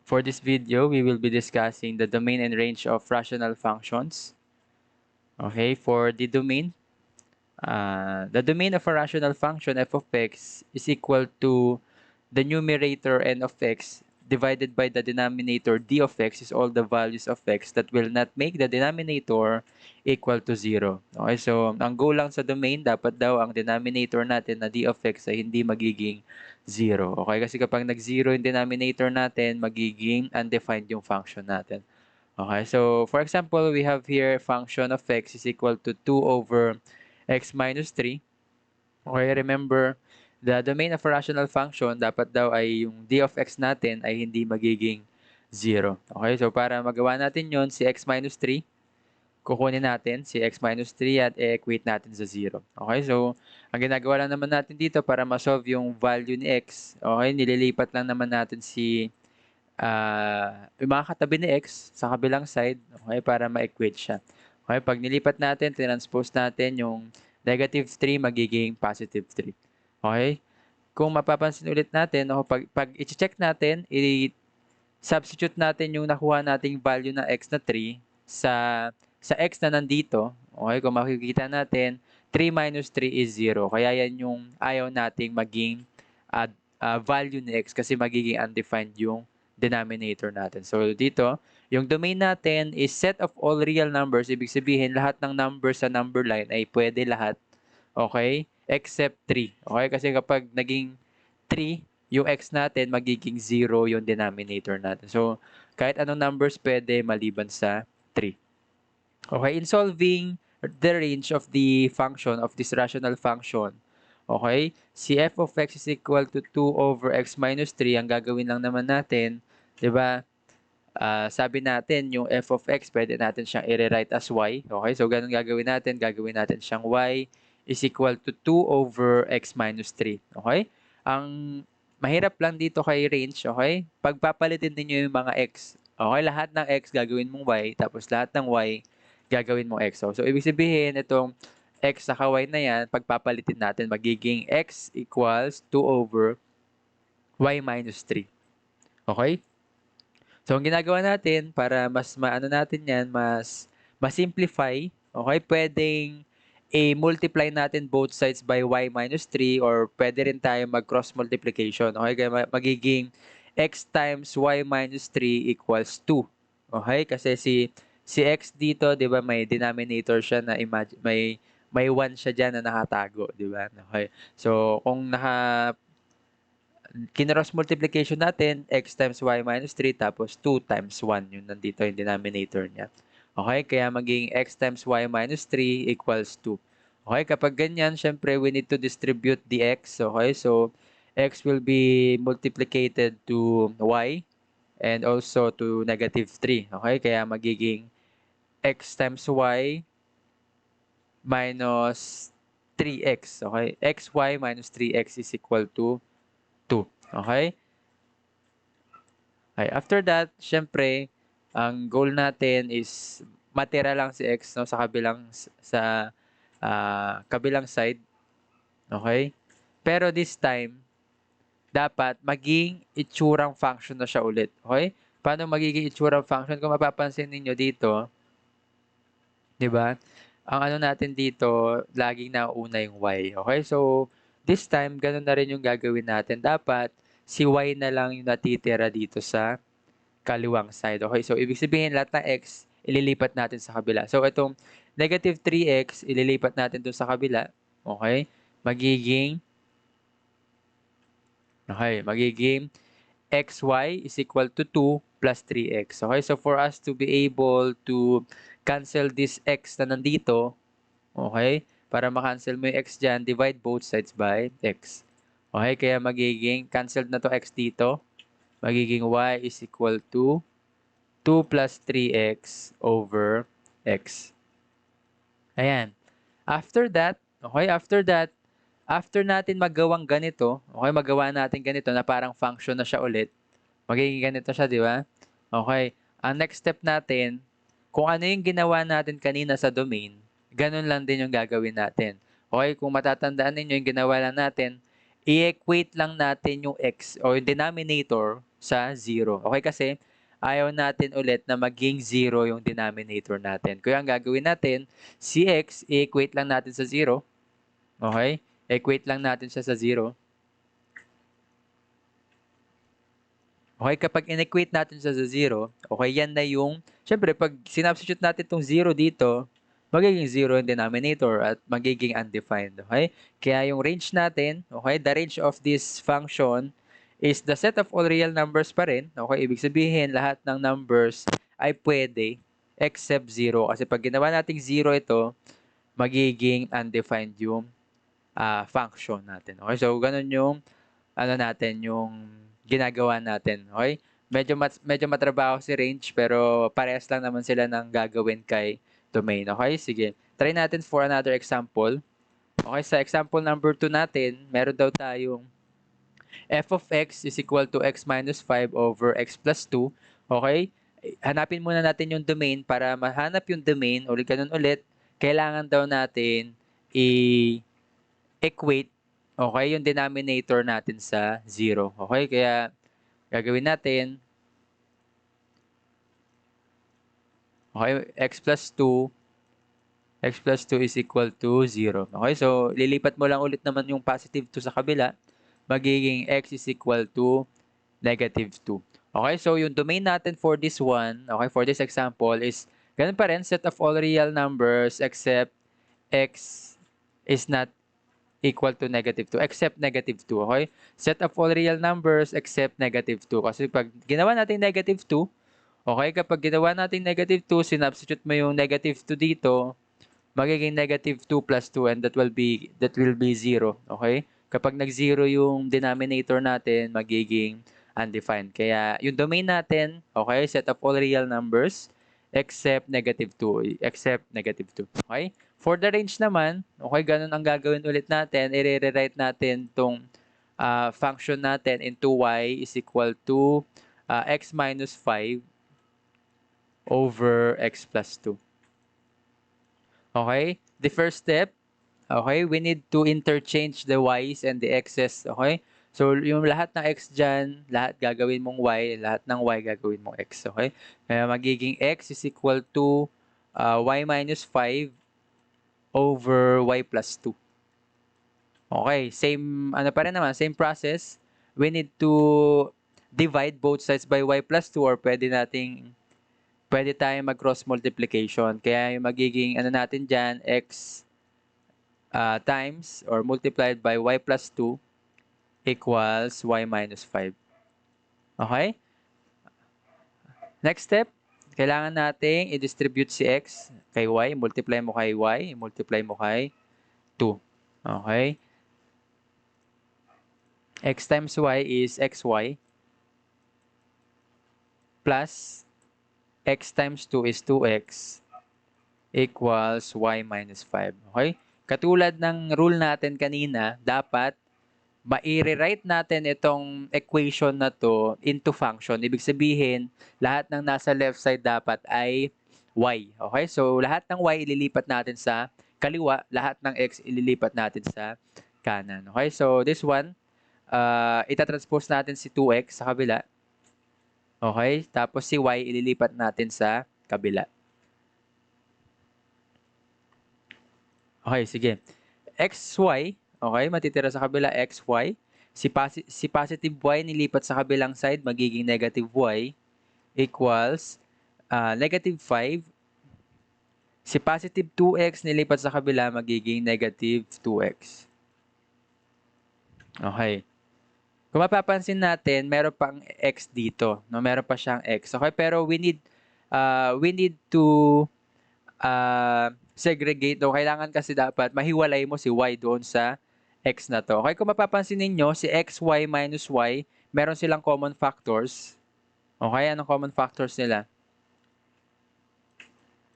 For this video, we will be discussing the domain and range of rational functions. Okay, for the domain, the domain of a rational function f of x is equal to the numerator n of x divided by the denominator d of x is all the values of x that will not make the denominator equal to 0. Okay, so ang goal lang sa domain, dapat daw ang denominator natin na d of x ay hindi magiging 0. Okay, kasi kapag nag-0 yung denominator natin, magiging undefined yung function natin. Okay, so for example, we have here function of x is equal to 2 over x minus 3. Okay, remember, the domain of a rational function, dapat daw ay yung d of x natin ay hindi magiging 0. Okay, so para magawa natin yon, si x minus 3, kukunin natin si x minus 3 at i-equate natin sa 0. Okay, so ang ginagawa lang naman natin dito para ma-solve yung value ni x, okay, nililipat lang naman natin si yung mga katabi ni x sa kabilang side, okay, para ma-equate siya. Okay, pag nilipat natin, transpose natin yung negative 3 magiging positive 3. Okay? Kung mapapansin ulit natin, pag i-check natin, i-substitute natin yung nakuha nating value na x na 3 sa x na nandito. Okay? Kung makikita natin, 3 minus 3 is 0. Kaya yan yung ayaw nating maging value ni x kasi magiging undefined yung denominator natin. So dito, yung domain natin is set of all real numbers. Ibig sabihin, lahat ng numbers sa number line ay pwede lahat. Okay? Except 3. Okay? Kasi kapag naging 3, yung x natin, magiging 0 yung denominator natin. So, kahit anong numbers pwede maliban sa 3. Okay? In solving the range of the function of this rational function, okay, si f of x is equal to 2 over x minus 3, ang gagawin lang naman natin, di ba, sabi natin yung f of x, pwede natin siyang i-rewrite as y. Okay, so ganun gagawin natin siyang y is equal to 2 over x minus 3. Okay, ang mahirap lang dito kay range, okay, pagpapalitin niyo yung mga x. Okay, lahat ng x gagawin mong y, tapos lahat ng y gagawin mong x. So ibig sabihin, itong x sa y na yan, pagpapalitin natin, magiging x equals 2 over y minus 3. Okay? So, ang ginagawa natin para mas maano natin yan, mas simplify, okay, pwedeng i-multiply natin both sides by y minus 3 or pwede rin tayo mag-cross multiplication. Okay, kaya magiging x times y minus 3 equals 2. Okay, kasi si x dito, 'di ba, may denominator siya na may 1 siya diyan na nakatago, 'di ba? Okay. So, kung kinross multiplication natin, x times y minus 3 tapos 2 times 1 yung nandito yung denominator niya. Okay, kaya maging x times y minus 3 equals 2. Okay, kapag ganyan, syempre we need to distribute the x. Okay, so x will be multiplicated to y and also to negative 3. Okay, kaya magiging x times y minus 3x. Okay, xy minus 3x is equal to 2. Okay? Okay, after that, syempre, ang goal natin is matira lang si x, no, sa kabilang side. Okay? Pero this time, dapat maging itsurang function na siya ulit. Okay? Paano magiging itsurang function? Kung mapapansin niyo dito, 'di ba? Ang ano natin dito, laging nauuna yung y. Okay? So, this time, ganun na rin yung gagawin natin. Dapat, si y na lang yung natitira dito sa kaliwang side. Okay, so ibig sabihin lahat ng x, ililipat natin sa kabila. So itong negative 3x, ililipat natin doon sa kabila. Okay, magiging xy is equal to 2 plus 3x. Okay, so for us to be able to cancel this x na nandito, okay, para makancel mo yung x dyan, divide both sides by x. Okay, kaya magiging cancelled na to x dito. Magiging y is equal to 2 plus 3x over x. Ayan. After that, after natin magawang ganito, okay, magawa natin ganito na parang function na siya ulit. Magiging ganito siya, di ba? Okay. Ang next step natin, kung ano yung ginawa natin kanina sa domain, ganun lang din yung gagawin natin. Okay, kung matatandaan ninyo yung ginawa lang natin, i-equate lang natin yung x o yung denominator sa 0. Okay, kasi ayaw natin ulit na maging 0 yung denominator natin. Kaya ang gagawin natin, si x, i-equate lang natin sa 0. Okay? Equate lang natin siya sa 0. Okay, kapag in-equate natin siya sa 0, okay, yan na yung, syempre, pag sinubstitute natin itong 0 dito, magiging 0 yung denominator at magiging undefined. Okay? Kaya yung range natin, okay, the range of this function is the set of all real numbers pa rin. Okay? Ibig sabihin, lahat ng numbers ay pwede except 0. Kasi pag ginawa nating 0 ito, magiging undefined yung function natin. Okay? So, ganun yung ano natin, yung ginagawa natin. Okay? Medyo matrabaho si range pero parehas lang naman sila ng gagawin kay domain. Okay? Sige. Try natin for another example. Okay, sa example number 2 natin, meron daw tayong f of x is equal to x minus 5 over x plus 2. Okay? Hanapin muna natin yung domain para mahanap yung domain. Ulit ganun ulit. Kailangan daw natin equate, okay, yung denominator natin sa 0. Okay, kaya gagawin natin, okay, x plus 2 is equal to 0. Okay, so lilipat mo lang ulit naman yung positive 2 sa kabila, magiging x is equal to negative 2. Okay, so yung domain natin for this one, okay, for this example is ganun pa rin, set of all real numbers except x is not equal to negative 2, except negative 2, okay? Set of all real numbers except negative 2. Kasi pag ginawa natin negative 2, okay, kapag ginawa natin negative 2, sinubstitute mo yung negative 2 dito, magiging negative 2 plus 2 and that will be 0, okay? Kapag nag-0 yung denominator natin, magiging undefined. Kaya yung domain natin, okay, set of all real numbers except negative 2, okay? For the range naman, okay, ganun ang gagawin ulit natin, i-rewrite natin tong function natin into y is equal to x minus 5 over x plus 2. Okay? The first step, okay, we need to interchange the y's and the x's, okay? So, yung lahat ng x dyan, lahat gagawin mong y, lahat ng y gagawin mong x, okay? Kaya magiging x is equal to y minus 5 over y plus 2. Okay, same, ano pa rin naman, same process. We need to divide both sides by y plus 2 or pwede tayong mag-cross multiplication. Kaya yung magiging, ano natin dyan, x times or multiplied by y plus 2 equals y minus 5. Okay? Next step, kailangan nating i-distribute si x kay y. Multiply mo kay y, multiply mo kay 2. Okay? X times y is xy plus x times 2 is 2x equals y minus 5. Okay? Katulad ng rule natin kanina, dapat ma-rewrite natin itong equation na to into function. Ibig sabihin, lahat ng nasa left side dapat ay y. Okay? So, lahat ng y ililipat natin sa kaliwa, lahat ng x ililipat natin sa kanan. Okay? So, this one, itatranspose natin si 2x sa kabila. Okay? Tapos si y ililipat natin sa kabila. Okay, sige. xy, okay, matitira sa kabila xy. Si positive y nilipat sa kabilang side, magiging negative y equals negative 5. Si positive 2x nilipat sa kabila, magiging negative 2x. Okay. Kung mapapansin natin, meron pang x dito. No? Meron pa siyang x. Okay, pero we need to segregate. O kailangan kasi dapat mahiwalay mo si y doon sa x na to. Okay, kung mapapansin ninyo, si xy minus y, meron silang common factors. Okay, anong common factors nila?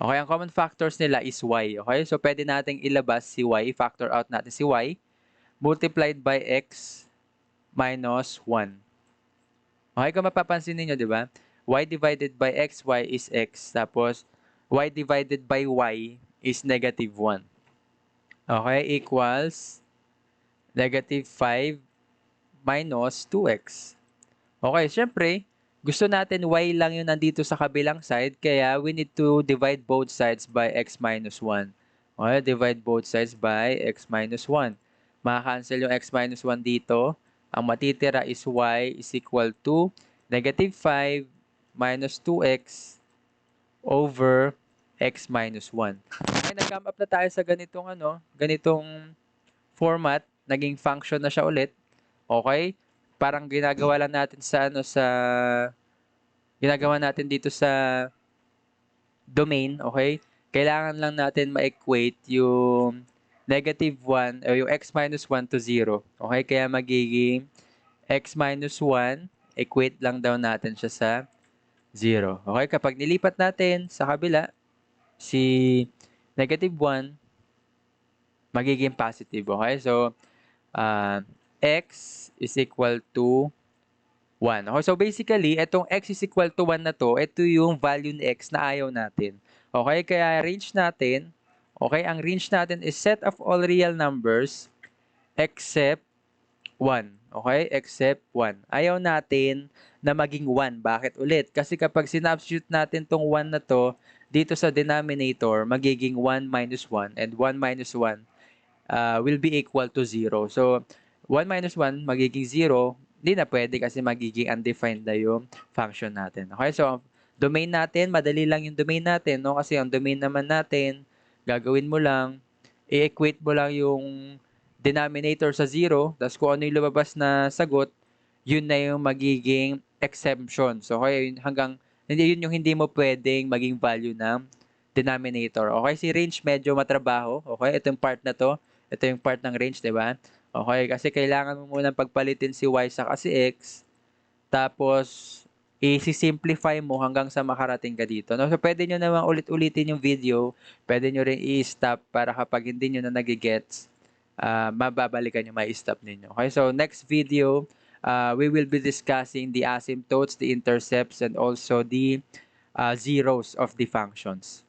Okay, ang common factors nila is y. Okay, so pwede nating ilabas si y, factor out natin si y, multiplied by x minus 1. Okay, kung mapapansin niyo, di ba? Y divided by xy is x, tapos y divided by y is negative 1. Okay, equals negative 5 minus 2x. Okay, syempre, gusto natin y lang yung nandito sa kabilang side, kaya we need to divide both sides by x minus 1. Okay, divide both sides by x minus 1. Maka-cancel yung x minus 1 dito. Ang matitira is y is equal to negative 5 minus 2x over x minus 1. Okay, nag-come up na tayo sa ganitong format. Naging function na siya ulit. Okay? Parang ginagawa natin dito sa domain, okay? Kailangan lang natin ma-equate yung negative 1 o yung x minus 1 to 0. Okay? Kaya magiging x minus 1, equate lang daw natin siya sa 0. Okay? Kapag nilipat natin sa kabila, si negative 1, magiging positive. Okay? So, uh, x is equal to 1. Okay, so basically, itong x is equal to 1 na to, ito yung value ni x na ayaw natin. Okay, kaya range natin, okay, ang range natin is set of all real numbers except 1. Okay, except 1. Ayaw natin na maging 1. Bakit ulit? Kasi kapag sinubstitute natin tong 1 na to dito sa denominator, magiging 1 minus 1 and 1 minus 1 will be equal to 0. So, 1 minus 1 magiging 0. Hindi na pwede kasi magiging undefined na yung function natin. Okay, so domain natin, madali lang yung domain natin, no? Kasi ang domain naman natin, gagawin mo lang, i-equate mo lang yung denominator sa 0, tapos kung ano yung lumabas na sagot, yun na yung magiging exemption. So, okay, yun yung hindi mo pwedeng maging value ng denominator. Okay, si range medyo matrabaho. Okay, ito yung part na to. Ito yung part ng range, di ba? Okay, kasi kailangan mo munang pagpalitin si y sa si x, tapos i-simplify mo hanggang sa makarating ka dito. No? So, pwede nyo naman ulit-ulitin yung video. Pwede nyo rin i-stop para kapag hindi nyo na nagigets, mababalikan yung ma-stop ninyo. Okay, so next video, we will be discussing the asymptotes, the intercepts, and also the zeros of the functions.